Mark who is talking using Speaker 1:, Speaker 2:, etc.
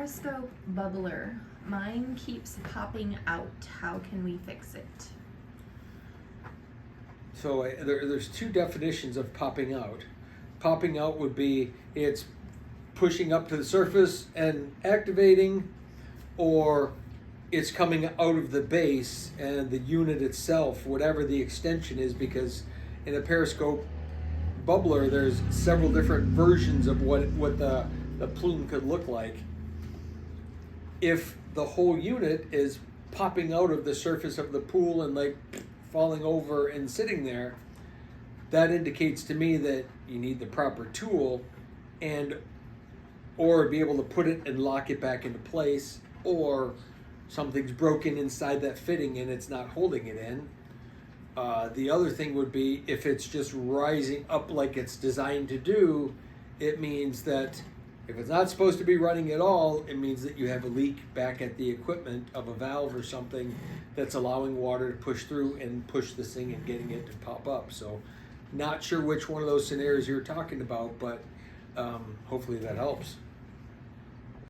Speaker 1: Periscope bubbler. Mine keeps popping out. How can we fix it?
Speaker 2: So there's two definitions of popping out. Popping out would be it's pushing up to the surface and activating, or it's coming out of the base and the unit itself, whatever the extension is, because in a Periscope bubbler there's several different versions of what the plume could look like. If the whole unit is popping out of the surface of the pool and like falling over and sitting there, that indicates to me that you need the proper tool and or be able to put it and lock it back into place, or something's broken inside that fitting and it's not holding it in. The other thing would be if it's just rising up like it's designed to do, it means that if it's not supposed to be running at all, it means that you have a leak back at the equipment of a valve or something that's allowing water to push through and push this thing and getting it to pop up. So not sure which one of those scenarios you're talking about, but hopefully that helps.